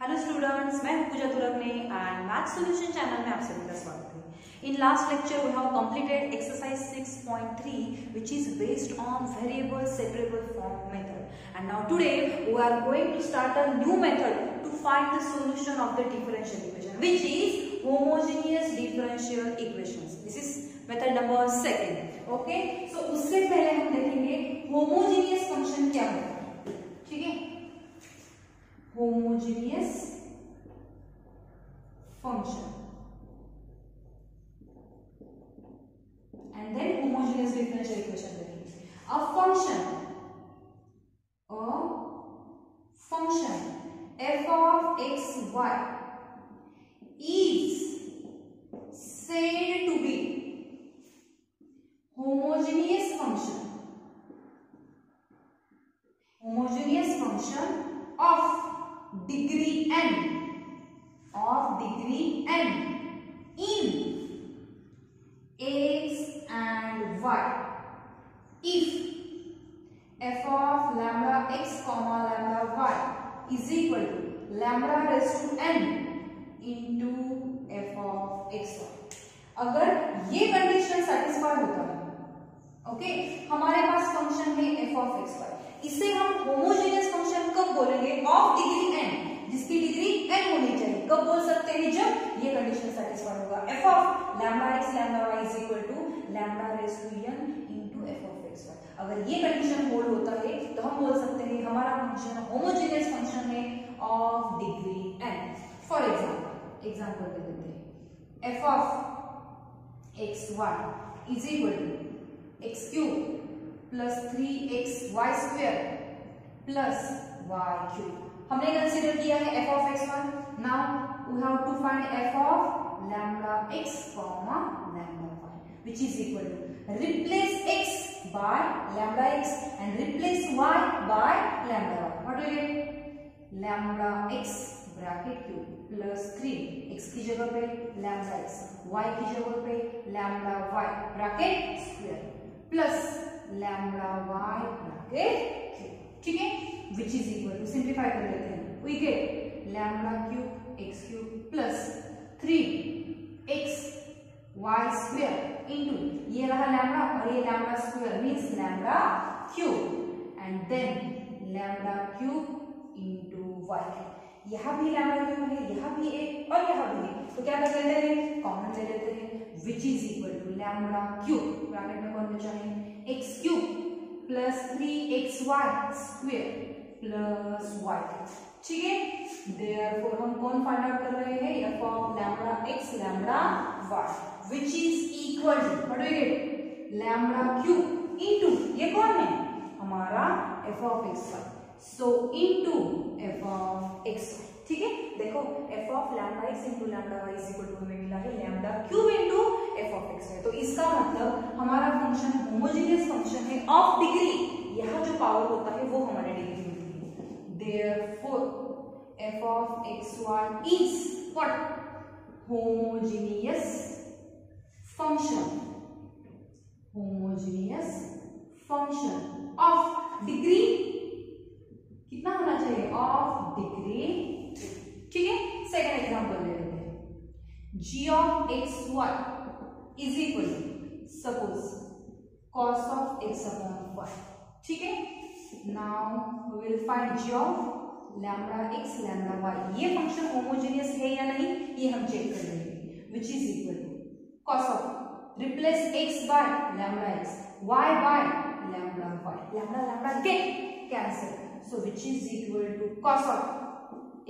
Hello students, मैं हूं Puja Turgane and math solution channel में आप सभी का स्वागत है। In last lecture we have completed exercise 6.3 which is based on variable separable form method and now today we are going to start a new method to find the solution of the differential equation which is homogeneous differential equations. This is method number 2. Okay, so उससे पहले हम देखेंगे homogeneous function क्या होता है. ठीक है, homogeneous function and then homogeneous differential equation देखेंगे. A function f of x y is said to be homogeneous function of degree n in x and y if f of lambda x comma lambda y is equal to lambda raised to n into f of x y. अगर ये condition satisfy होता है, okay, हमारे पास function है f of x y. इसे हम homogeneous function कब बोलेंगे? ऑफ डिग्री n, जिसकी डिग्री n होनी चाहिए. कब बोल सकते हैं? जब ये कंडीशन सेटिस्फाई होगा. f of lambda x lambda y is equal to lambda raised to n into f of x y. अगर ये कंडीशन होल्ड होता है तो हम बोल सकते हैं हमारा फंक्शन होमोजेनियस फंक्शन है of degree n. For example दे देते हैं. f of x y is equal to x cube plus 3xy square plus y cube. हमने कंसीडर किया है f of x1. Now we have to find f of lambda x comma lambda y, which is equal to replace x by lambda x and replace y by lambda y. What do we get? Lambda x bracket cube plus 3 x की जगह पे lambda x, y की जगह पे lambda y bracket square plus lambda y bracket cube. ठीक है, which is equal to, simplify कर लेते हैं, we get lambda cube x cube plus 3x y square into ये रहा lambda और ये lambda square means lambda cube and then lambda cube into y. यहाँ भी lambda cube है, यहाँ भी एक और यहाँ भी एक, तो क्या कर लेते हैं? कॉमन ले लेते हैं, which is equal to lambda cube bracket में कौन बचा है? x cube plus 3xy square plus y. ठीक है, therefore हम कौन फाइंड आउट कर रहे हैं? f of lambda x lambda y which is equal to, what do we get? lambda cube into ये कौन है? हमारा f of xy, so into f of xy. ठीक है, देखो f of lambda x into lambda y is equal to हमें मिला है lambda cube into f of x y. तो इसका मतलब हमारा फंक्शन होमोजेनियस फंक्शन है ऑफ डिग्री. यहाँ जो पावर होता है वो हमारे डिग्री में होती है. Therefore f of x y is what? Homogeneous function of degree कितना होना चाहिए? Of degree. ठीक है, सेकंड एग्जांपल ले लेते हैं. g of x y is equal to suppose cos of x upon y. ठीक है, now we will find g of lambda x lambda y. ये फंक्शन होमोजेनियस है या नहीं ये हम चेक कर लेंगे, which is equal to cos of replace x by lambda x, y by lambda y, lambda get cancel, so which is equal to cos of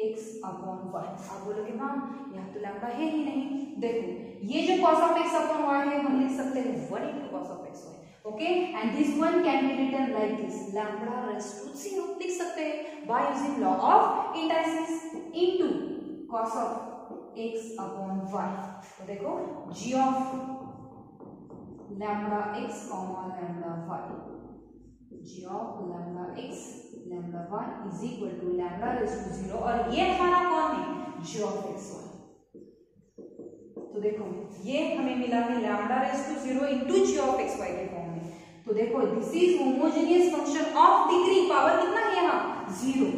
x upon y. आप बोलोगे ma'am यहाँ तो लैम्डा है ही नहीं. देखो ये जो cos of x upon y है हम लिख सकते हैं 1 into cos of x y. Okay, and this one can be written like this, lambda raised to 0 लिख सकते हैं by using law of indices into cos of x upon y. तो देखो g of lambda x comma lambda y, g of lambda x lambda y is equal to lambda raised to 0 और ये हमारा कौन है? g of x y. तो देखो ये हमें मिला है lambda raised to 0 into g of x y के फॉर्म में. तो देखो this is homogeneous function of degree. Power कितना है यहाँ? 0.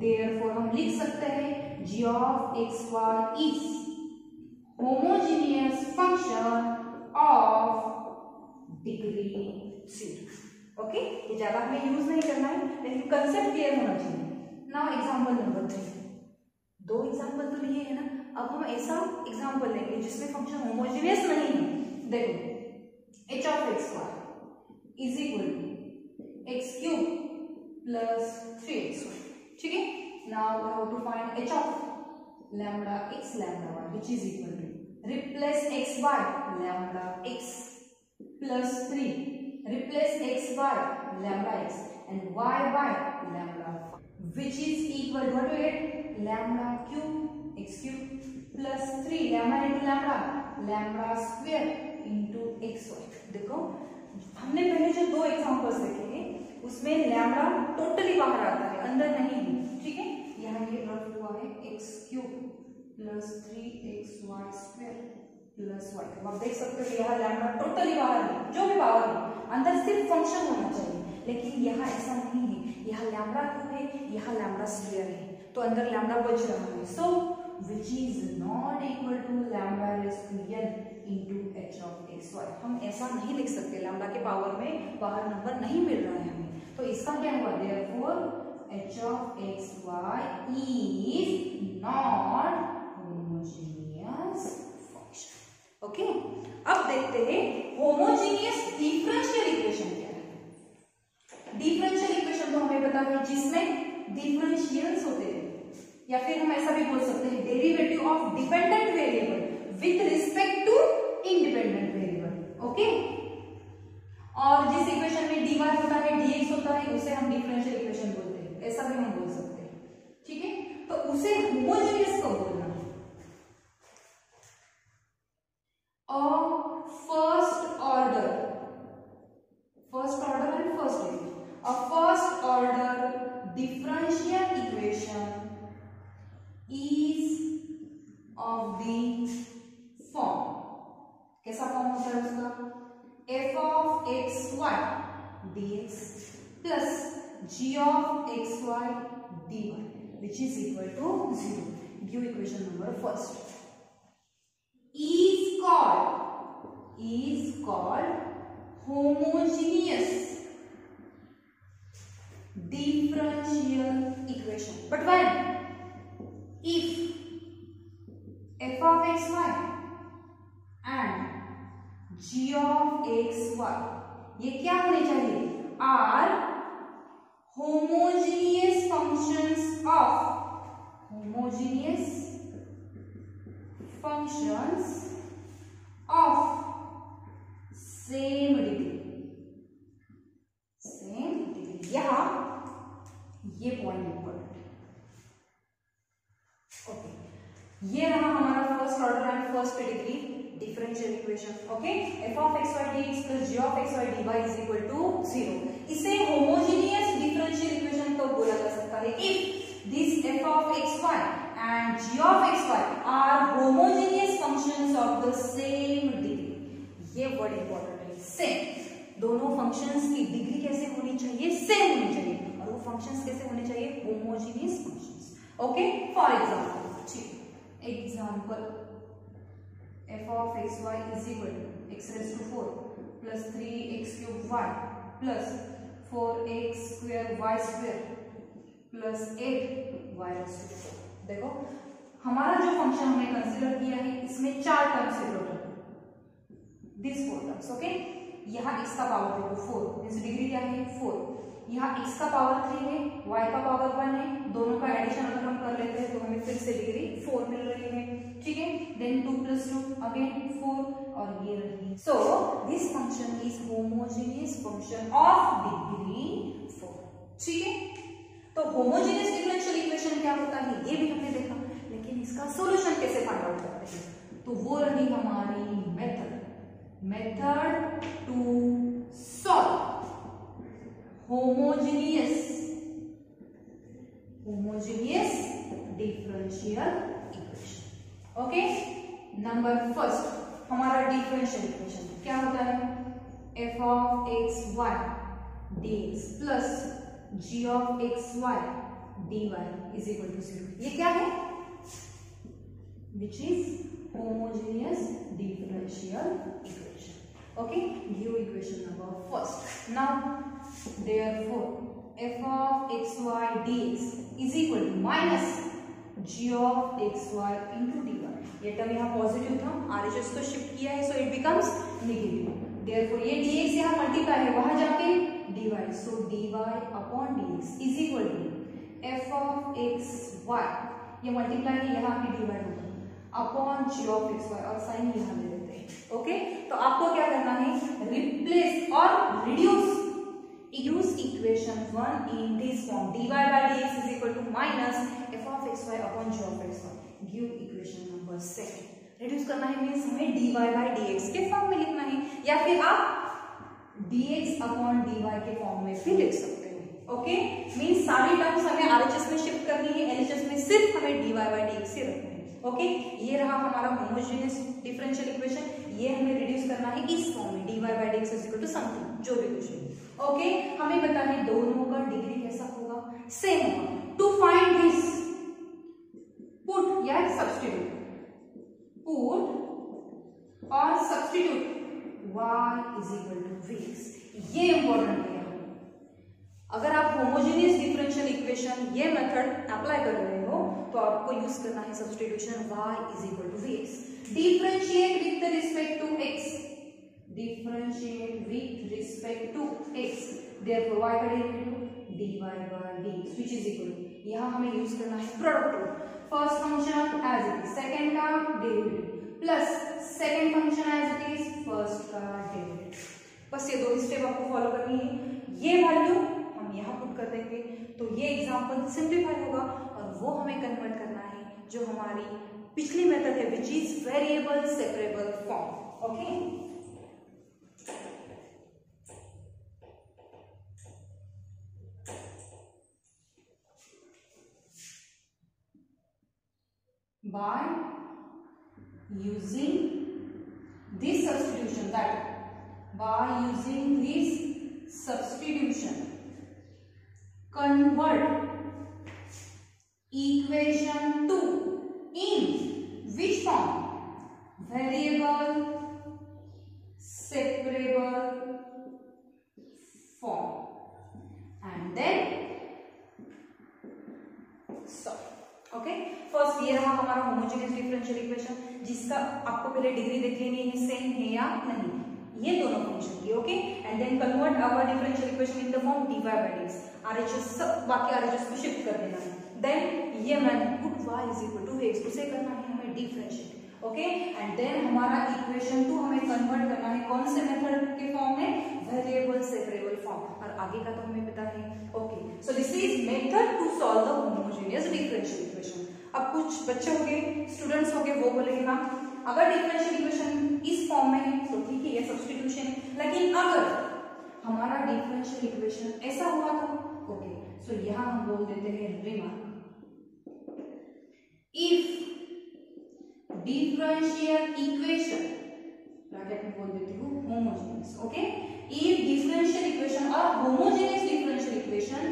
देयरफॉर हम लिख सकते हैं g of x y is homogeneous function of degree 0. Okay, ये ज्यादा हमें यूज नहीं करना है, लेकिन कंसेप्ट क्लियर होना चाहिए। नाउ एग्जांपल नंबर 3, दो एग्जांपल तो लिए है ना, अब हम ऐसा एग्जांपल लेंगे जिसमें फंक्शन होमोजेनियस नहीं है। देखो h of x y is equal to x cube plus 3xy, ठीक है। Now we have to find h of lambda x lambda y which is equal to replace x by lambda x plus 3, replace x by lambda x and y by lambda which is equal to what we get, lambda cube x cube plus 3 lambda into lambda lambda square into xy। देखो हमने पहले जो दो examples देखे हैं उसमें lambda totally बाहर आता है, अंदर नहीं है, ठीक है। यहाँ ये रफ हुआ है x cube plus 3xy square plus y। आप देख सकते हो यहाँ लैम्बडा टोटली बाहर है, जो भी पावर है अंदर सिर्फ फंक्शन होना चाहिए, लेकिन यहाँ ऐसा नहीं है। यहाँ लैम्बडा क्यूब है, यहाँ लैम्बडा स्क्वायर है, तो अंदर लैम्बडा बच रहा है। सो which is not equal to lambda raised to n into h of x y। हम ऐसा नहीं लिख सकते, लैम्बडा के पावर में बाहर नंबर नहीं मिल रहा है हमें, तो इसका क्या हुआ, therefore h of x y is not homogeneous function। Okay, अब देखते हैं होमोजेनियस डिफरेंशियल इक्वेशन क्या है। डिफरेंशियल इक्वेशन तो हमें पता है जिसमें डिफरेंशियल्स होते हैं, या फिर हम ऐसा भी बोल सकते हैं derivative of dependent variable with respect to independent variable. Okay, और जिस इक्वेशन में dy होता है dx होता है उसे हम डिफरेंशियल इक्वेशन बोलते हैं, ऐसा भी हम बोल सकते हैं, ठीक है। तो उसे होमोजेनियस कब बोलना है, first order and first degree, a first order differential equation is of the form, कैसा फॉर्म होता है उसका, f of x y dx plus g of x y dy which is equal to 0। give equation number first, is called homogeneous differential equation, but when, if f of x y and g of x y ये क्या होने चाहिए, are homogeneous functions of same degree। यहाँ ये point important है। Okay, ये रहा हमारा first order and first degree differential equation. Okay, f of x y dx plus g of x y dy is equal to 0। इसे homogeneous differential equation तो बोला जा सकता है if this f of x y and g of x y are homogeneous functions of the same degree। ये word important है, same. दोनों functions की डिग्री कैसे होनी चाहिए, सेम होनी चाहिए, और वो फंक्शंस कैसे होने चाहिए, homogeneous functions. Okay, for example, ठीक, example f of x y is equal to x raised to 4 plus 3x cube y plus 4x square y square plus 8 y raised to 4। देखो हमारा जो फंक्शन हमने consider किया है इसमें 4 terms है total, this 4 terms. Okay, यहाँ x का पावर देखो 4, मींस डिग्री क्या है 4, यहाँ x का पावर 3 है, y का पावर 1 है, दोनों का एडिशन अगर हम कर लेते हैं तो हमें फिर से डिग्री 4 मिल रही है, ठीक है। देन 2 + 2 अगेन 4, और ये रही। So this function is homogeneous function of degree 4, ठीक है। तो होमोजेनियस डिफरेंशियल इक्वेशन क्या होता है ये भी हमने देखा, लेकिन इसका सॉल्यूशन कैसे फाइंड आउट करते हैं, तो वो रही हमारी method to solve homogeneous differential equation. Okay, number first हमारा डिफरेंशियल इक्वेशन क्या होता है, f of x y dx plus g of x y dy is equal to 0। ये क्या है, which is homogeneous differential equation. Okay, give equation number first. Now therefore f of xy dx is equal to minus g of xy into dy. ये term यहाँ positive था, RHS को shift किया है, so it becomes negative. Therefore ये dx यहाँ multiply है, वहां जाके dy, सो dy upon dx is equal to f of xy, ये मल्टीप्लाई है, यहाँ पे डिवाइड होगा अपॉन g of xy, और साइन यहाँ दे देते हैं. ओके, तो आपको क्या करना है, रिप्लेस और reduce equation 1 in this form. dy by dx is equal to minus f of xy upon g of xy. Give equation number 2. Reduce करना है मीन्स हमें dy by dx के फॉर्म में लिखना है, या फिर आप dx upon dy के फॉर्म में भी लिख सकते हो. ओके, मीन्स सारी टर्म्स हमें RHS में शिफ्ट करनी है, LHS में सिर्फ हमें dy by dx ही रखना है. ओके, ये रहा हमारा होमोजेनियस डिफरेंशियल इक्वेशन. ये हमें रिड्यूस करना है इस फॉर्म में, dy by dx is equal to something, जो भी कुछ है. ओके, हमें पता है दोनों का डिग्री कैसा होगा, सेम होगा. टू फाइंड दिस, पुट या सब्स्टिट्यूट, पुट और substitute y is equal to vx. ये इंपॉर्टेंट है. अगर आप होमोजेनियस डिफरेंशियल इक्वेशन ये मेथड अप्लाई कर रहे हो तो आपको यूज करना है substitution y is equal to vx. Differentiate with respect to x, differentiate with respect to x. Therefore y का derivative dy by dx which is equal to, यहाँ हमें यूज करना है product rule. First function as it is, second का derivative plus second function as it is, first का derivative. बस ये दो स्टेप आपको फॉलो करनी है. ये वैल्यू हम यहाँ पुट कर देंगे तो ये एग्जांपल सिंप्लीफाई होगा, और वो हमें कन्वर्ट करना है जो हमारी पिछली मेथड है which is variable separable form. Okay, by using this substitution, that by using this substitution convert equation 2 in which form, variable separable form, and then solve. Okay, first ये रहा हमारा होमोजेनियस डिफरेंशियल इक्वेशन, जिसका आपको पहले degree देख लेनी है same है या नहीं, ये दोनों फंक्शन की. Okay, and then convert our differential equation in the form dy by dx. RHS सब बाकी RHS को शिफ्ट कर देना है. देन ये मैंने put y is equal to x, उसे करना है हमें डिफरेंशिएट. ओके, एंड देन हमारा इक्वेशन 2 हमें कन्वर्ट करना है कौन से मेथड के फॉर्म में, वेरिएबल सेपरेबल फॉर्म, और आगे का तो हमें पता है. Okay, so this is method to solve the homogeneous differential equation. अब कुछ बच्चे होंगे, स्टूडेंट्स होंगे, वो बोलेंगे ना अगर डिफरेंशियल इक्वेशन इस फॉर्म में है तो ठीक है, ये सब्स्टिट्यूशन है, लेकिन अगर हमारा डिफरेंशियल इक्वेशन ऐसा हुआ था, ओके, सो यहां हम बोल देते हैं remark. If differential equation, bracket में बोल देती हूँ homogeneous. Okay, if differential equation और homogeneous differential equation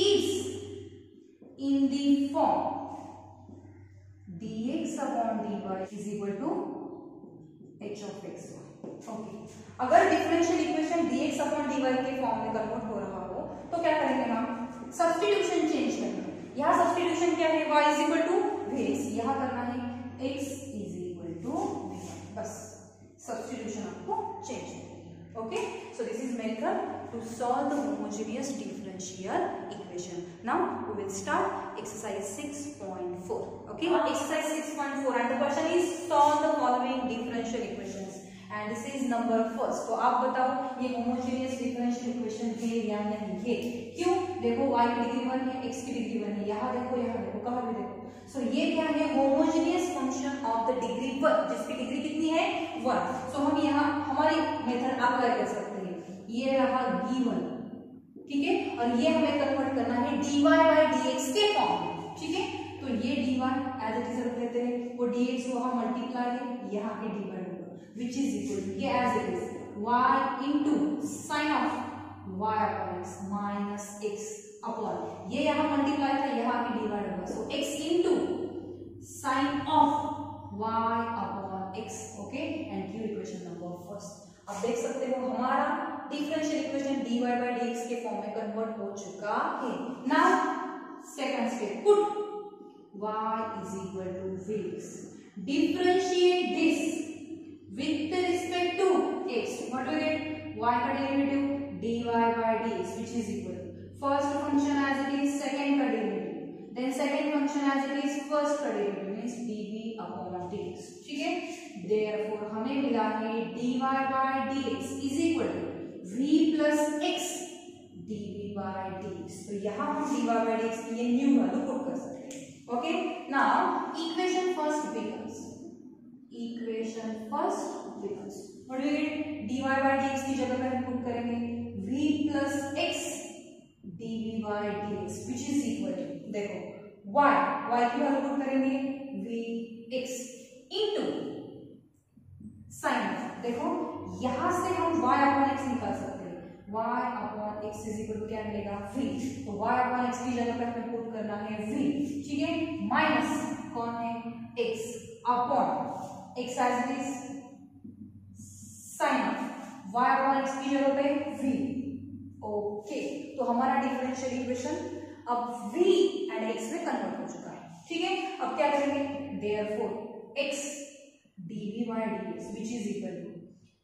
is in the form dx upon dy is equal to h of xy. Okay, अगर differential equation dx upon dy के फॉर्म में convert हो रहा हो तो क्या करेंगे हम, सब्स्टिट्यूशन चेंज करेंगे. यहाँ सब्स्टिट्यूशन क्या है, y is equal to vx, यहाँ करना है x is equal to dy. बस सब्स्टिट्यूशन आपको चेंज करनी है. Okay, so this is method to solve the homogeneous differential equation. Now we will start exercise 6.4. Okay, exercise 6.4 and the question is solve the following differential equations and this is number first. तो आप बताओ ये homogeneous differential equation है या नहीं है. क्यों, देखो y की डिग्री 1 है, x की डिग्री 1 है, यहाँ देखो कहाँ भी देखो. सो ये क्या है, homogeneous function of the degree 1, जिसकी डिग्री कितनी है 1. सो हम यहाँ हमारी मेथड अप्लाई कर सकते हैं. ये रहा गिवन, ठीक है, और ये हमें कन्वर्ट करना है dy by dx के फॉर्म में. ठीक है, तो ये dy एज इट इज रख देते हैं, वो dx वहां मल्टीप्लाई है, यहाँ पे डिवाइड होगा, विच इज इक्वल टू ये as it is y into sign of y upon x minus x upon, ये यहाँ मल्टीप्लाई था, यहाँ पे डिवाइड होगा, so x into sign of first. अब देख सकते हो हमारा differential equation dy by dx के फॉर्म में कन्वर्ट हो चुका है। Now second step, put y is equal to vx, differentiate this with respect to x, what we get, y का derivative dy by dx which is equal to first function as it is second का derivative, then second function as it is first का derivative means dv upon dx, ठीक है। therefore हमें मिला है dy by dx is equal to v plus x dv by dx। तो यहाँ हम dy by dx की ये न्यू वैल्यू पुट कर सकते हैं। Okay, now equation first becomes what do we get, dy by dx की जगह पर हम पुट करेंगे v plus x dv by dx which is equal to, देखो y की वैल्यू पुट करेंगे vx into sin, देखो यहां से हम y upon x निकाल सकते हैं, y upon x is equal to क्या मिलेगा v, तो y upon x की जगह पर हमें पुट करना है v, ठीक है, माइनस कौन है x upon x as it is sin of y upon x की जगह पे v। ओके, तो हमारा डिफरेंशियल इक्वेशन अब v एंड x में कन्वर्ट हो चुका है, ठीक है। अब क्या करेंगे, therefore x dv by dx which is equal to,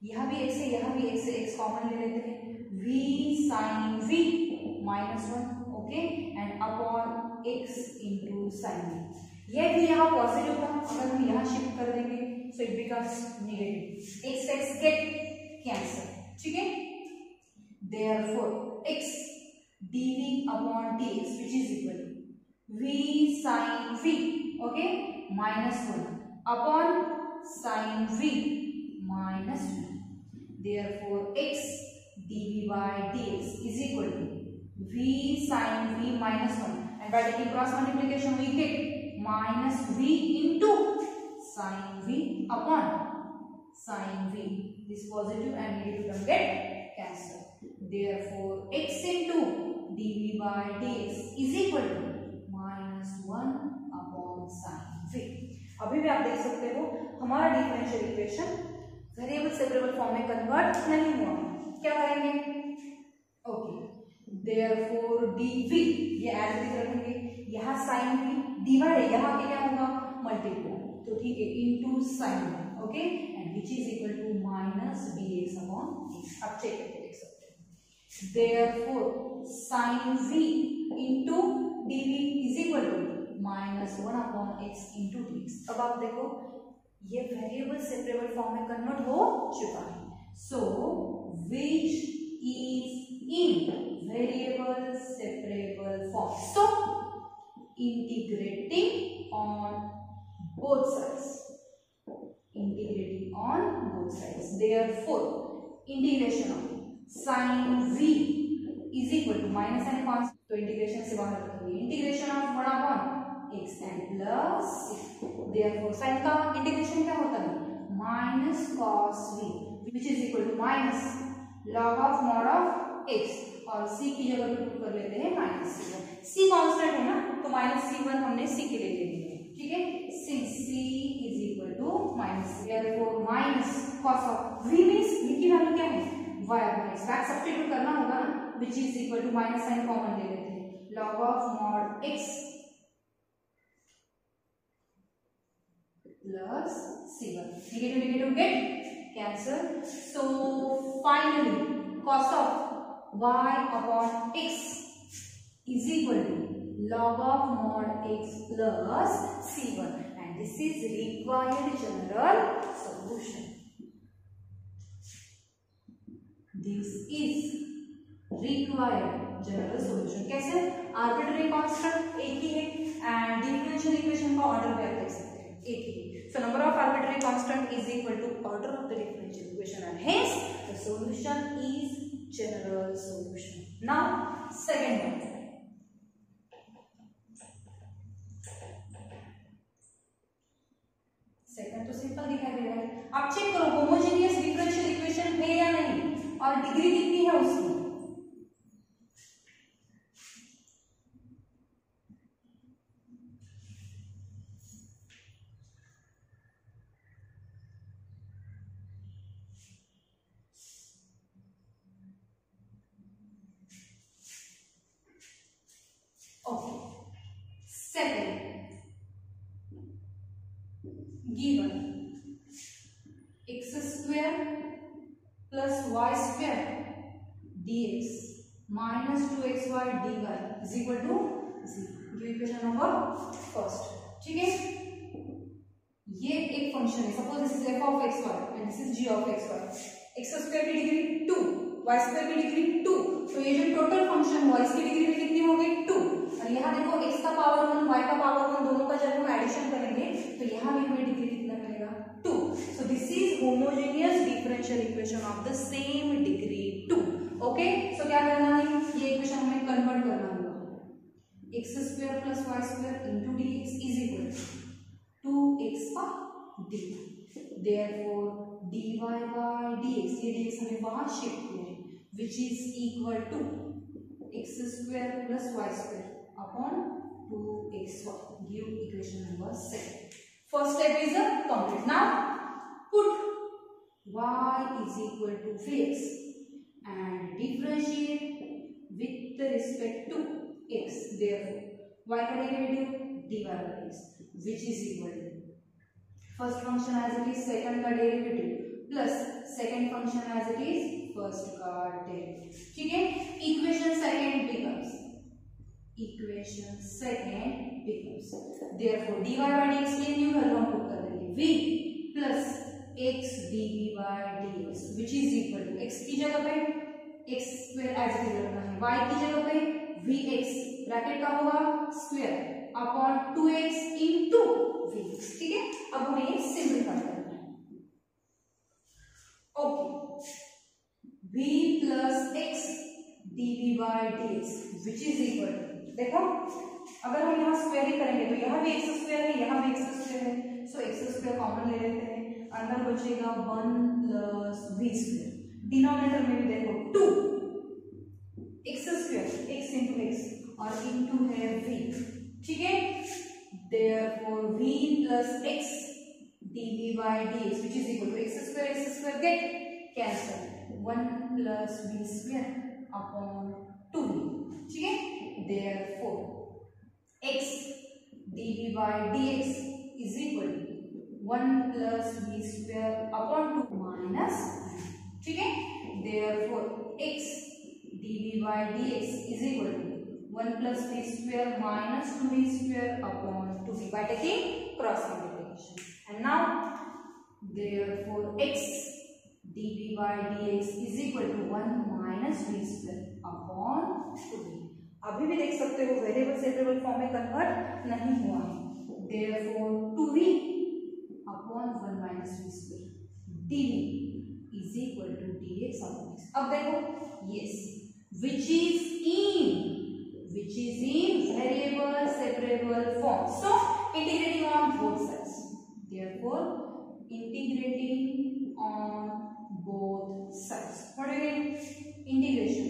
यहां भी x है यहां भी x है, x कॉमन ले लेते हैं, v sin v minus 1, okay, and upon x into sin v। ये भी यहाँ पॉजिटिव था, अगर हम यहाँ शिफ्ट कर देंगे so it becomes negative, x get cancel, ठीक है। therefore x dv upon dx which is equal to v sin v, okay, minus 1 upon sin v minus 1, therefore x dv by dx is equal to v sin v minus 1, and by taking cross multiplication we get minus v into sin v upon sin v, this positive and negative term get cancelled, therefore x into dv by dx is equal to minus 1 upon sin v। अभी भी आप देख सकते हो हमारा differential equation variable separable form में convert नहीं हुआ, क्या करेंगे, ओके, therefore dv ये एज इट इज रखेंगे, यहाँ sin v डिवाइड है, यहाँ के क्या होगा मल्टीप्लाई, तो ठीक है, into sin, okay, and which is equal to minus dx upon x। अब चेक करके देख सकते हैं, therefore sin v into dv is equal to minus 1 upon x into dx। अब आप देखो ये वेरिएबल सेपरेबल फॉर्म में कन्वर्ट हो चुका है, so which is in variable separable form, so integrating on both sides, therefore integration of sin v is equal to minus and cos, तो integration से बाहर रखेंगे, integration of 1 upon x and plus, therefore sin का integration क्या होता है minus cos v which is equal to minus log of mod of x, और c की जगह पे पुट कर लेते हैं माइनस c1, c कांस्टेंट है ना, तो माइनस c1 हमने c के लिए ले लिया, ठीक है, since c is equal to minus, therefore minus cos of v means v की वैल्यू क्या है y upon x, back substitute करना होगा ना, which is equal to minus sign common ले लेते हैं, log of mod x plus c1, negative get cancel, so finally cos of y upon x is equal to log of mod x plus c1, and this is required general solution. This is required general solution. कैसे, arbitrary constant एक ही है and differential equation का order भी आप देख सकते हैं एक ही है, so number of arbitrary constant is equal to order of the differential equation, and hence the solution is general solution. Now second one, second तो सिंपल दिखाई दे रहा है, आप चेक करो होमोजेनियस डिफरेंशियल इक्वेशन है या नहीं और डिग्री कितनी है उसकी, given x square plus y square dx minus 2xy dy is equal to 0. ये इक्वेशन नंबर फर्स्ट. ठीक है, ये एक फंक्शन है. Suppose this is f of xy and this is g of xy. x square की degree 2, y square की degree 2, तो ये जो टोटल फंक्शन हुआ इसकी डिग्री में कितनी हो गई 2. और यहाँ देखो x का पावर 1 y का पावर 1 दोनों का जब हम एडिशन करेंगे तो यहाँ भी हमें डिग्री कितना मिलेगा 2. So this is homogeneous differential equation of the same degree 2. Okay, so क्या करना है, ये इक्वेशन हमें कन्वर्ट करना होगा. x square plus y square into dx is equal to 2x का dy. Therefore dy by dx, ये dx हमें वहां शिफ्ट किया है, which is equal to x square plus y square upon 2xy. Give equation number 7. First step is complete. Now put y is equal to 3x and differentiate with respect to x. Therefore y का derivative dy by x which is equal to first function as it is second का derivative plus second function as it is first का derivative. ठीक है, equation second becomes therefore dy by dx के new value हम put कर देंगे v plus x dv by dx which is equal to x की जगह पे x square as it is रखना है, y की जगह पे vx ब्रैकेट का होगा square upon 2x into vx. ठीक है, अब हमें ये सिंपलीफाई करना है. Okay, v plus x dv by dx which is equal to, देखो अगर हम यहाँ स्क्वायर ही करेंगे तो यहाँ भी x स्क्वायर है, यहाँ भी x स्क्वायर है, सो x स्क्वायर कॉमन ले लेते हैं. अंदर बचेगा 1 प्लस v स्क्वायर. डिनोमिनेटर में भी देखो 2 x square x into x और इंटू है v. ठीक है, therefore v plus x dv by dx which is equal to x square get cancel 1 plus v square upon 2v. ठीक है, therefore x dv by dx is equal to 1 plus v square upon 2 minus. ठीक है, therefore x dv by dx is equal to 1 plus v square minus 2v square upon 2v by taking cross multiplication. And now therefore x dv by dx is equal to 1 minus v square upon 2v. अभी भी देख सकते हो variable separable form में convert नहीं हुआ है. therefore 2v upon 1 minus v square dv is equal to dx upon x. अब देखो yes which is in variable separable form, so integrating on both sides. Therefore integrating on both sides, what do you get? Integration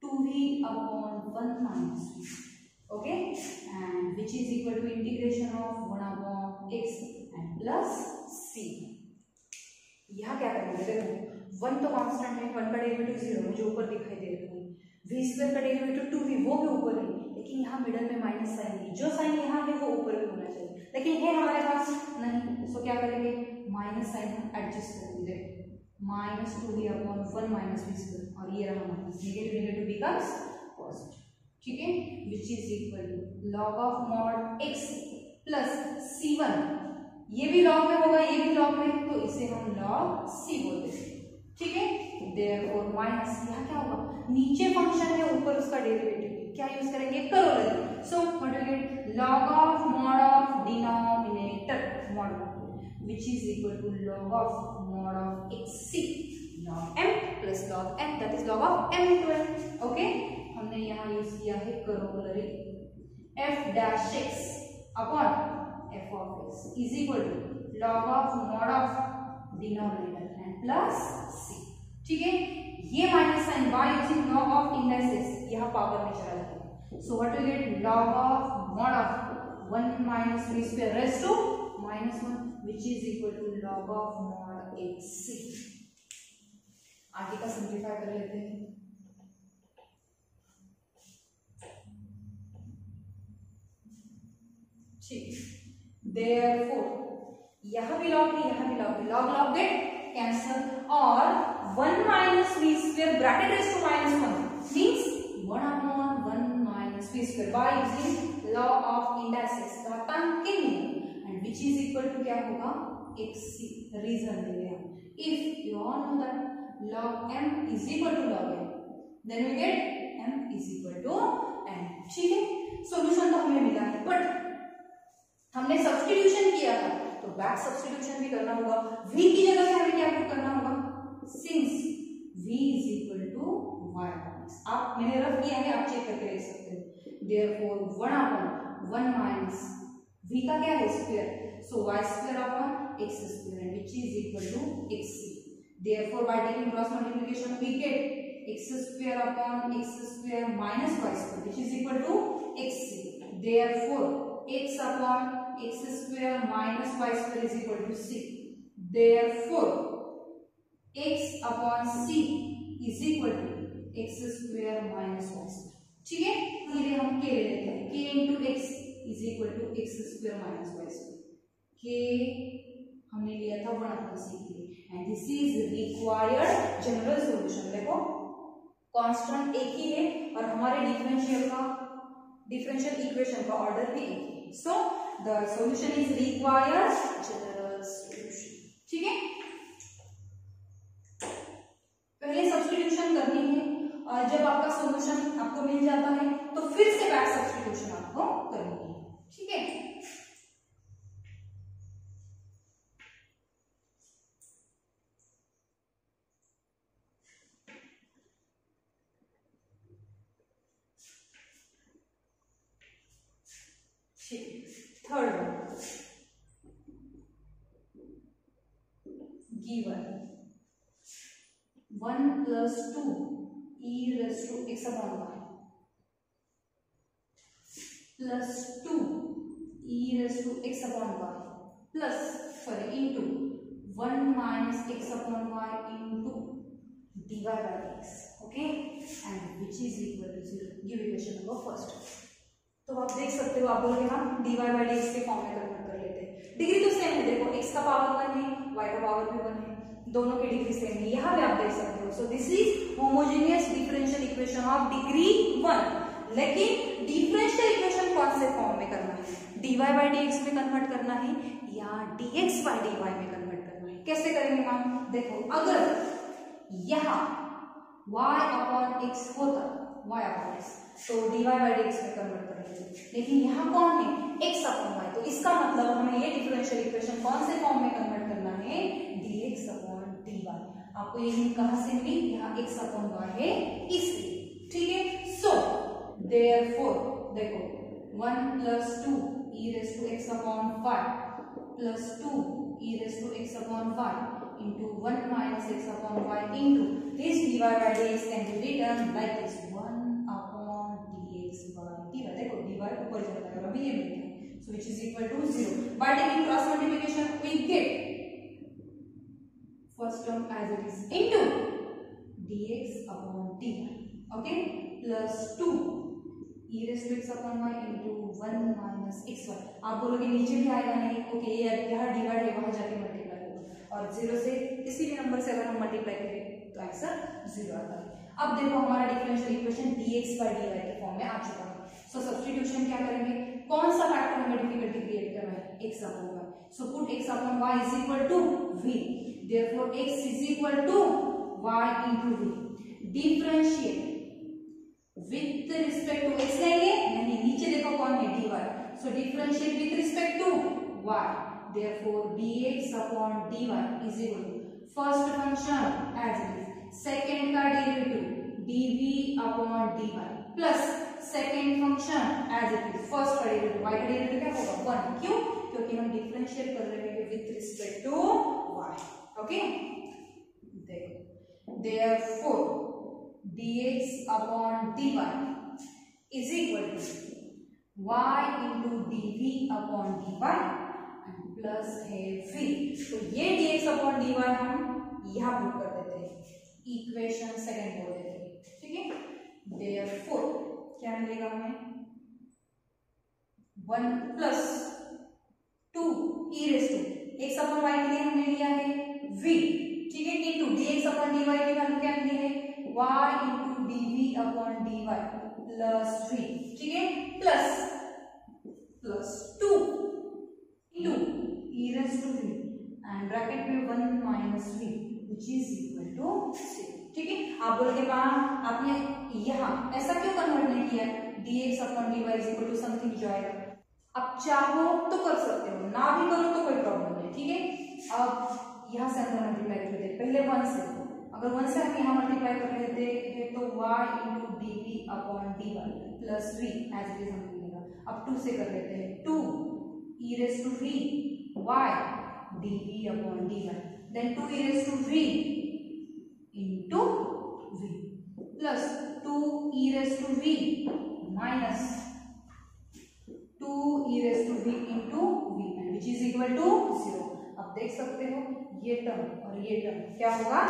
2v upon 1 minus v. Okay, and which is equal to integration of 1 upon x and plus c. यहाँ क्या करेंगे, देखो 1 तो constant है, 1 का derivative 0 मुझे ऊपर दिखाई दे रहा है, v स्क्वायर का डेरिवेटिव 2v वो भी ऊपर है, लेकिन यहाँ मिडल में माइनस साइन है, जो साइन यहाँ है वो ऊपर भी होना चाहिए, लेकिन है हमारे पास नहीं. सो क्या करेंगे, माइनस साइन हम एडजस्ट करेंगे, minus 2v upon 1 minus v square और ये रहा माइनस, नेगेटिव बिकम्स पॉजिटिव. ठीक है, which is equal to log of mod x plus c1. ये भी लॉग में होगा, ये भी लॉग में, तो इसे हम लॉग c बोलते हैं. ठीक है, देयरफॉर माइनस यहाँ क्या होगा, नीचे फंक्शन है ऊपर उसका डेरिवेटिव, क्या यूज करेंगे, corollary. So what will gate, log of mod of denominator mod which is equal to log of mod of xc log m plus log n, that is log of m into n. Okay, हमने यहाँ use किया है corollary. f dash x upon f of x is equal to log of mod of denominator and plus c. ठीक है, ये minus sign by using log of indices यहाँ power में चला जाएगा. So what will get, log of mod of 1 minus v square raised to minus 1 which is equal to log of mod xc. आगे का simplify कर लेते हैं. ठीक, therefore यहाँ भी लॉग है, यहाँ भी लॉग है, लॉग लॉग गेट कैंसल और 1 minus v square bracket raise to minus 1 means 1 upon 1 minus v square by using law of indices and which is equal to क्या होगा xc। रीजन ले लिया if you all know that log m is equal to log n then we get m is equal to n। ठीक है, solution तो हमें मिला है बट हमने सब्स्टिट्यूशन किया था तो बैक सब्स्टिट्यूशन भी करना होगा। v की जगह पे हमें क्या पुट करना होगा since v is equal to y। आप मैंने रफ किया है, आप चेक करके देख सकते हो। therefore 1 upon 1 minus v का क्या है square, so y square upon x square and which is equal to xc। therefore by taking cross multiplication we get x square upon x square minus y square which is equal to xc। therefore x upon x square minus y square is equal to c। therefore x upon c is equal to x square minus y square। ठीक है, ये हम k ले लेते हैं, k into x is equal to x square minus y square। k हमने लिया था 1 upon c के लिए and this is required general solution. देखो कांस्टेंट एक ही है और हमारे डिफरेंशियल इक्वेशन का ऑर्डर भी एक ही है, so the solution is required general solution. ठीक है, पहले सब्स्टिट्यूशन करनी है और जब आपका सॉल्यूशन आपको मिल जाता है तो फिर से बैक सब्स्टिट्यूशन आपको करनी है। ठीक है, third given 1 plus 2 e raised to x upon y plus 2 e raised to x upon y plus into 1 minus x upon y into dy by dx, okay, and which is equal to 0। give equation number first। तो आप देख सकते हो, आप बोलोगे हम dy by dx के फॉर्म में कन्वर्ट कर लेते हैं। डिग्री तो सेम है, देखो x का पावर 1 है, y का पावर भी 1 है, दोनों की डिग्री सेम है। यहाँ पे आप देख सकते हो, सो this is homogeneous differential equation of degree 1। लेकिन डिफरेंशियल इक्वेशन कौन से फॉर्म में करना है, dy by dx में कन्वर्ट करना है या dx by dy में कन्वर्ट करना है। कैसे करेंगे मैम, देखो अगर यहाँ y अपॉन x होता, y अपॉन x तो dy by dx में कन्वर्ट कर लेते, लेकिन यहाँ कौन है x अपॉन y, तो इसका मतलब हमें ये डिफरेंशियल इक्वेशन कौन से फॉर्म में कन्वर्ट करना है dx अपॉन dy। आपको ये कहां से मिली, यहाँ x अपॉन y है इसलिए। ठीक है, सो देयरफॉर देखो 1 plus 2 e raised to x upon y plus 2 e raised to x upon y into 1 minus x upon y into this dy by dx can be written like this 1 upon dx by dy। देखो dy ऊपर चला गया, अभी ये मिल गया, so which is equal to 0। by taking cross multiplication we get first term as it is into dx upon dy, okay, plus 2 e raised to x upon y into 1 minus xy। आप बोलोगे नीचे भी आएगा नहीं, okay, ये यहाँ divide है, वहां जाके मल्टीप्लाई होगा और 0 से किसी भी नंबर से अगर हम मल्टीप्लाई करें तो आंसर 0 आता है। अब देखो हमारा differential equation dx by dy के फॉर्म में आ चुका है, सो सब्स्टिट्यूशन क्या करेंगे, कौन सा फैक्टर हमें डिफिकल्टी क्रिएट करना है, x upon y, so put x upon y is equal to v। therefore x is equal to y into v। Differentiate with respect to x लेंगे, नहीं, नीचे देखो कौन है dy, so differentiate with respect to y। therefore dx upon dy is equal to first function as it is, second का derivative dv upon dy plus second function as it is, first का derivative y का derivative क्या होगा 1। क्यों, क्योंकि हम differentiate कर रहे हैं with respect to y, okay. देखो therefore dx upon dy is equal to y into dv upon dy and plus है v। तो ये dx upon dy हम यहाँ पुट कर देते हैं, इक्वेशन सेकंड बोल देते हैं। ठीक है, therefore क्या मिलेगा हमें 1 plus 2 e raised to x x upon y के लिए हमने लिया है v, ठीक है, इंटू dx अपॉन dy की वैल्यू क्या ली है y into dv upon dy plus v, ठीक है, plus 2 into e raise to v and bracket में 1 minus v which is equal to 0, ठीक है। आप बोल के बाद आपने यहाँ ऐसा क्यों कन्वर्ट नहीं किया dx upon dy is equal to something जो आएगा, आप चाहो तो कर सकते हो, ना भी करो तो कोई प्रॉब्लम नहीं, ठीक है। अब यहाँ से अंदर मल्टीप्लाई कर देते पहले 1 से, अगर 1 से हम यहाँ मल्टीप्लाई कर लेते हैं तो y into dv upon dy plus v as it is हम लिखेगा। अब 2 से कर लेते हैं 2 e raise to v y dv upon dy then 2 e raise to v into v plus 2 e raise to v minus 2 e raise to v into v and which is equal to 0। अब देख सकते हो ये term और ये term क्या होगा,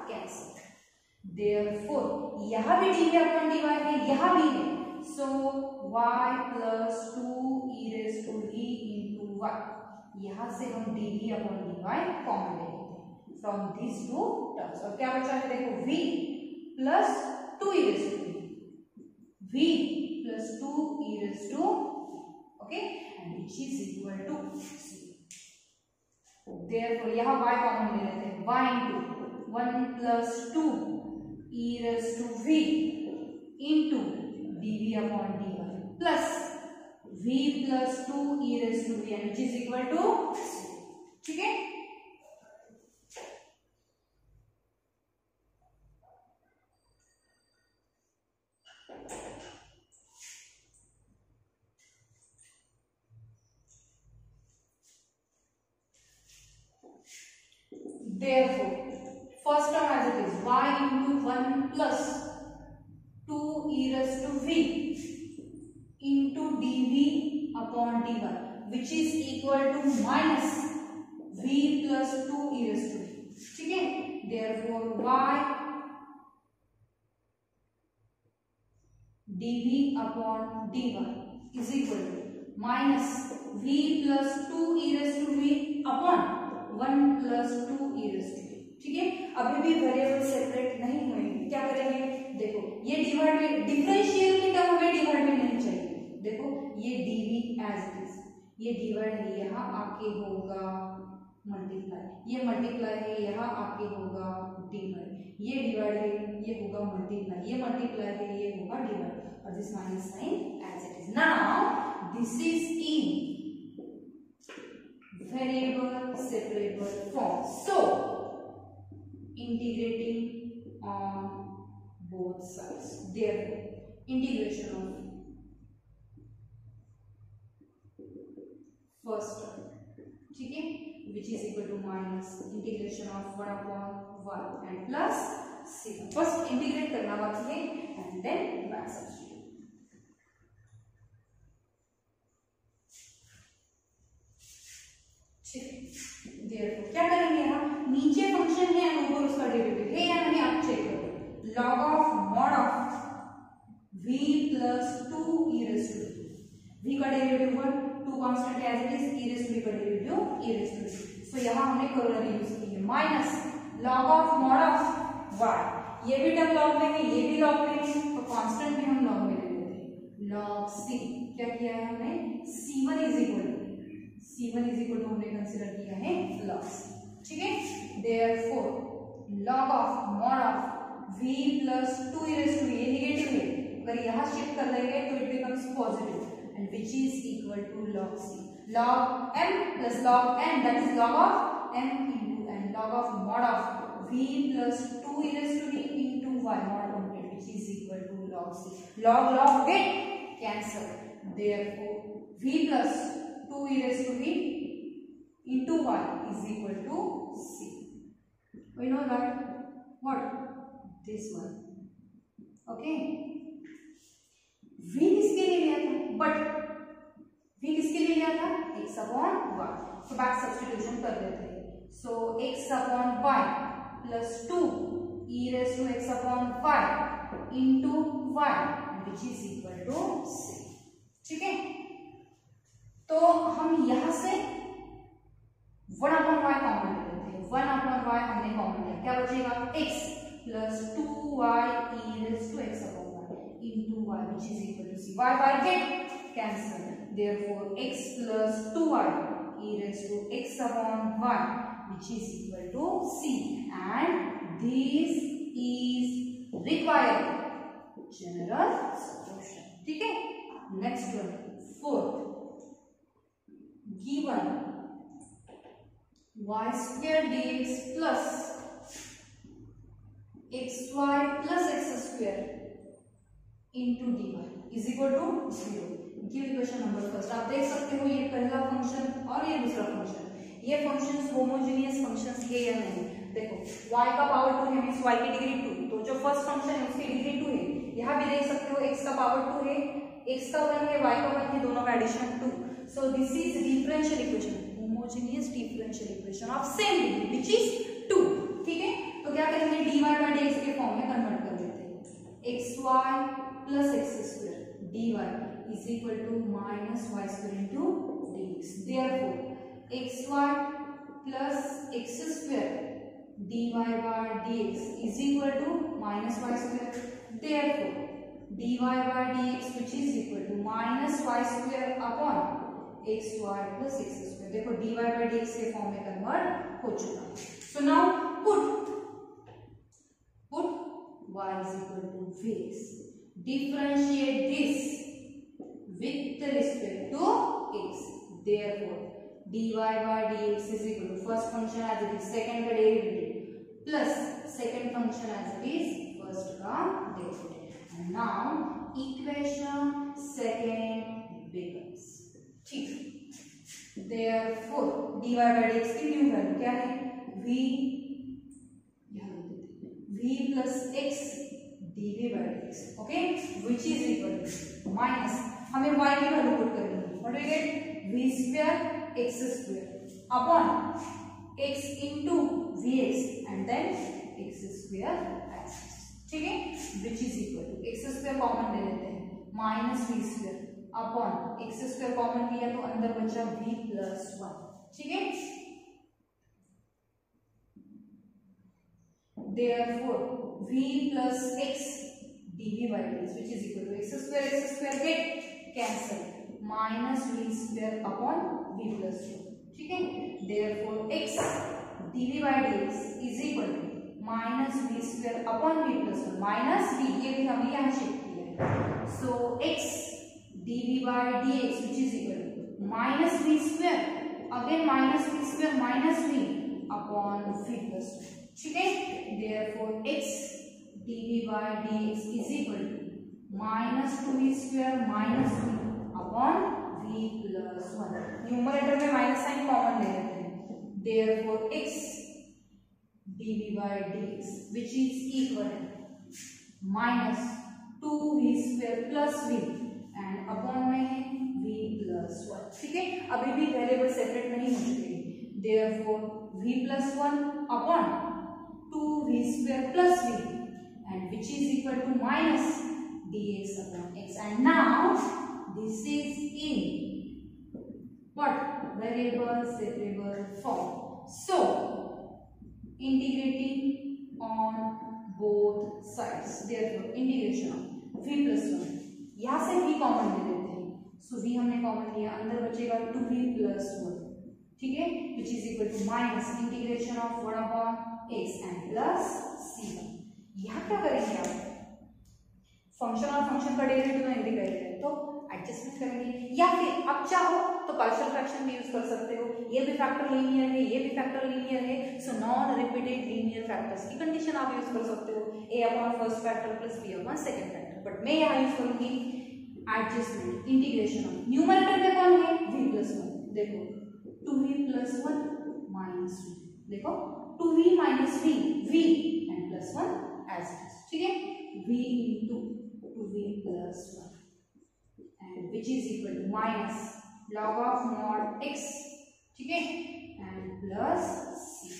cancel. Therefore यहाँ भी dv अपॉन dy है, यहाँ भी है, so y plus 2 e raise to v into y, यहाँ से हम dv अपॉन dy कॉमन ले लेते हैं फ्रॉम दिस टू टर्म्स, और क्या बचा है देखो v plus 2 e raise to v plus 2 e raise to, okay, and which is equal to 0। Therefore यहाँ y कॉमन ले लेते हैं, y into 1 plus 2 e raise to v into dv upon dy plus v plus 2 e raise to v which is equal to 0, ठीक है। Therefore, first term as it is y into 1 plus 2 e raised to v into dv upon dy which is equal to minus v plus 2 e raised to v, ठीक है। Therefore, y dv upon dy is equal to minus v plus 2 e raised to v upon 1 plus 2 e raised to v, ठीक है। अभी भी variable separate नहीं हुए, क्या करेंगे देखो, ये डिवाइड में डिफरेंशियल की टर्म में डिवाइड में नहीं चाहिए, देखो ये dv एज इट इज, ये डिवाइड है यहाँ आके होगा मल्टीप्लाई, ये मल्टीप्लाई है यहाँ आके होगा डिवाइड, ये डिवाइड है ये होगा मल्टीप्लाई, ये मल्टीप्लाई है ये होगा डिवाइड, और this minus sign as it is. Now this is in variable separable form, so integrating on both sides, therefore integration of first term, ठीक है, which is equal to minus integration of 1 upon 1 and plus c, first integrate करना बाकी है and then back substitute। क्या करेंगे यहाँ, नीचे function है और ऊपर उसका डेरिवेटिव है या नहीं आप चेक करो, log of mod of v plus 2 e raised to v का derivative 1, 2 constant as it is, e raised to v का derivative e raised to v, so यहाँ हमने करोलरी यूज की है, minus log of mod of y, ये भी term log में है ये भी log में है, तो कांस्टेंट भी हम log में ले लेते हैं, log c, क्या किया है हमने, c1 इज इक्वल टू हमने कंसीडर किया है log c, ठीक है। Therefore log of mod of v plus 2 e raised to v, ये नेगेटिव है, अगर यहाँ शिफ्ट कर देंगे तो it becomes positive and which is equal to log c, log m plus log n that is log of m into n, log of mod of v plus 2 e raised to v into y mod of which is equal to log c, log get cancel, therefore v plus 2 e raised to v into y is equal to c, we know that what this one, okay। v किसके लिए लिया था, but v किसके लिए लिया था, x upon y, तो back substitution कर देते हैं, सो x upon y plus 2 e raised to x upon y into y which is equal to c, ठीक है। तो हम यहां से 1 अपॉन y कॉमन ले लेते हैं, 1 अपॉन y हमने कॉमन लिया, क्या बचेगा x plus 2y e raise to x upon y into y which is equal to c. y get cancel, therefore x plus 2y e raised to x upon y which is equal to c, and this is required general solution. ठीक है, next one, fourth, given y square dx plus xy plus x square into dy is equal to 0. Give equation number first. आप देख सकते हो ये पहला function और ये दूसरा फंक्शन, ये फंक्शंस होमोजेनियस फंक्शंस है या नहीं. देखो y का पावर 2 है मींस y की डिग्री 2, तो जो फर्स्ट फंक्शन है उसकी डिग्री 2 है. यहाँ भी देख सकते हो x का पावर 2 है, x का 1 है, y का 1 है, दोनों का addition 2. So this is differential equation, homogeneous differential equation of same degree which is 2. ठीक है, तो क्या करेंगे, dy by dx के फॉर्म में कन्वर्ट कर देते हैं. xy plus x square dy is equal to minus y square into dx. Therefore xy plus x square dy by dx is equal to minus y square. Therefore dy by dx which is equal to minus y square upon xy plus x square. देखो dy by dx के फॉर्म में convert हो चुका. So now put y is equal to vx. Differentiate this with respect to x. Therefore dy by dx is equal to first function as it is second का derivative plus second function as it is first का derivative. And now equation second becomes ठीक. Therefore dy by dx की new value क्या है, v plus x dv by dx, okay, which is equal to minus, हमें y की value put करनी है, what do we get, v square x square upon x into vx and then x square x. ठीक है, which is equal to x square common ले लेते हैं, minus v square upon x square common लिया तो अंदर बचा v plus 1. ठीक है, therefore v plus x dv by dx which is equal to x square get cancel minus v square upon v plus 2. ठीक है, therefore x dv by dx is equal to minus v square upon v plus 1 minus v, ये भी हमने यहाँ shift किया है. So x dv by dx which is equal to minus v square again minus v square minus v upon v plus 2. ठीक है, therefore x dv by dx is equal to minus 2v square minus v upon v plus 1. Numerator में minus sign common ले लेते हैं. therefore x dv by dx which is equal to minus 2v square plus v and upon में है v plus 1. ठीक है, अभी भी वेरिएबल सेपरेट नहीं हो चुके. therefore v plus 1 upon 2v square plus v and which is equal to minus dx upon x. And now this is in what, variable separable form. So integrating on both sides, therefore integration of v plus 1, यहाँ से v common ले लेते हैं. so v हमने common लिया, अंदर बचेगा 2v plus 1. ठीक है, which is equal to minus integration of 1 upon x and plus c1. यहाँ क्या करेंगे आप, फंक्शन और फंक्शन का डेरिवेटिव तो नहीं कर रहे हैं तो एडजस्टमेंट करेंगे, या फिर आप चाहो तो पार्शियल फ्रैक्शन भी यूज कर सकते हो. ये भी फैक्टर लीनियर है, ये भी फैक्टर लीनियर है. So non repeated linear factors की कंडीशन आप यूज कर सकते हो, a upon first factor plus b upon second factor. But मैं यहाँ यूज करूंगी एडजस्टमेंट इंटीग्रेशन ऑफ, न्यूमरेटर में कौन है, v plus 1. देखो 2v plus 1 minus v, देखो 2v minus v, v and plus 1 as it is. ठीक है, v into 2v plus 1 and which is equal to minus log of mod x. ठीक है, and plus c.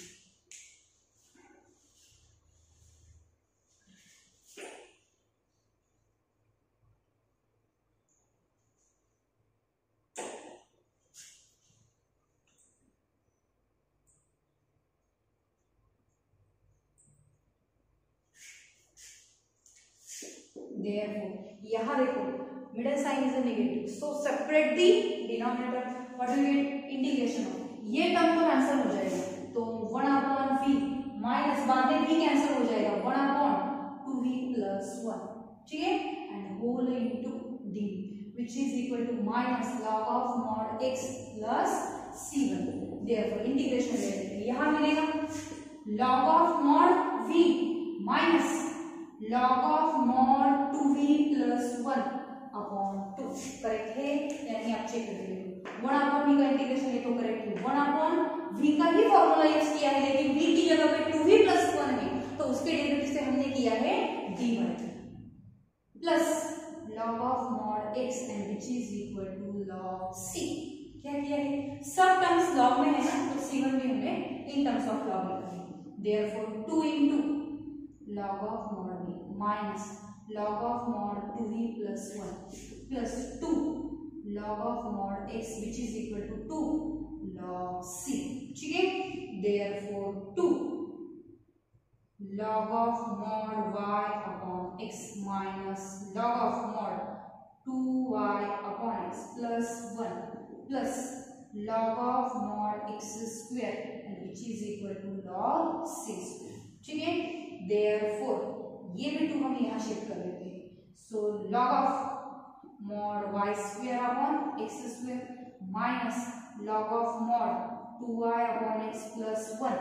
Therefore यहाँ देखो middle sign is a negative, so separate the denominator, what will get integration of ये term तो cancel हो जाएगा, तो 1/v minus बाद में v कैंसिल हो जाएगा 1/2v प्लस 1, ठीक है, and whole into d which is equal to minus log of mod x plus c1. Therefore integration ले लेते हैं, यहाँ मिलेगा log of mod v minus log of mod 2v plus 1 upon 2, correct है, यानी आप चेक कर लीजिए 1/v का इंटीग्रेशन ये तो करेक्ट है, 1/v का ही फॉर्मूला यूज किया है, लेकिन v की जगह पे 2v plus 1 है, तो उसके डेरिवेटिव से हमने किया है dy plus log of mod x and which is equal to log c. क्या किया है, सब टर्म्स log में है ना, तो c1 भी हमने इन टर्म्स ऑफ log लिखा है, therefore 2 into log of mod v minus log of mod 2v plus 1 plus 2 log of mod x which is equal to 2 log c, ठीक है, therefore 2 log of mod y upon x minus log of mod 2y upon x plus 1 plus log of mod x square and which is equal to log c square, ठीक है, therefore ये भी 2 हम यहाँ shift कर देते हैं, so log of mod y square upon x square minus log of mod 2y upon x plus 1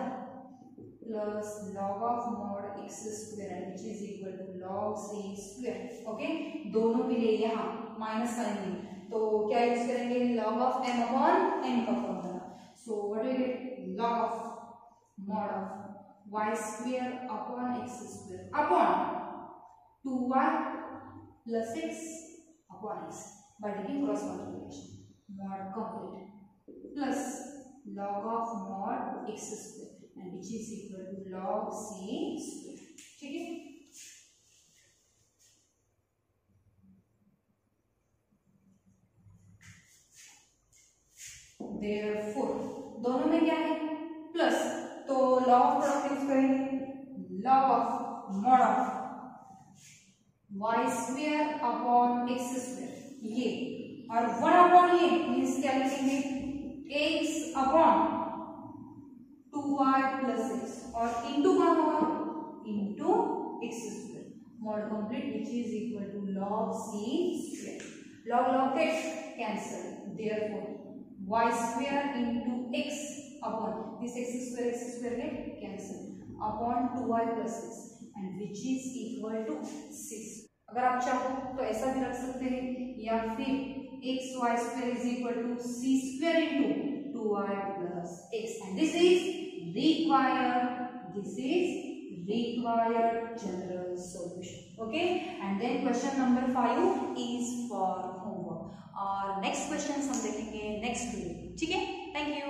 plus log of mod x square which is equal to log c square. Okay, दोनों मिले यहाँ minus sign में, तो क्या use करेंगे, log of m upon n का formula, so what will get log of mod of y square upon x square upon 2y plus x upon x by taking cross multiplication mod complete plus log of mod x square and which is equal to log c square, ठीक है, therefore दोनों में क्या है plus, तो law of product use करेंगे, log of mod of y square upon x square ये, और 1 अपॉन ये मीन्स क्या लिखेंगे x upon 2y plus x और इंटू क्या होगा into x square mod complete which is equal to log c square, log log get cancel, therefore y square into x upon this x square get cancel upon 2y plus x and which is equal to 6. अगर आप चाहो तो ऐसा भी रख सकते हैं, या फिर x y square is equal to c square into 2y plus x and this is required general solution. Okay, and then question number 5 is for homework और नेक्स्ट क्वेश्चन हम देखेंगे नेक्स्ट वीडियो, ठीक है, थैंक यू।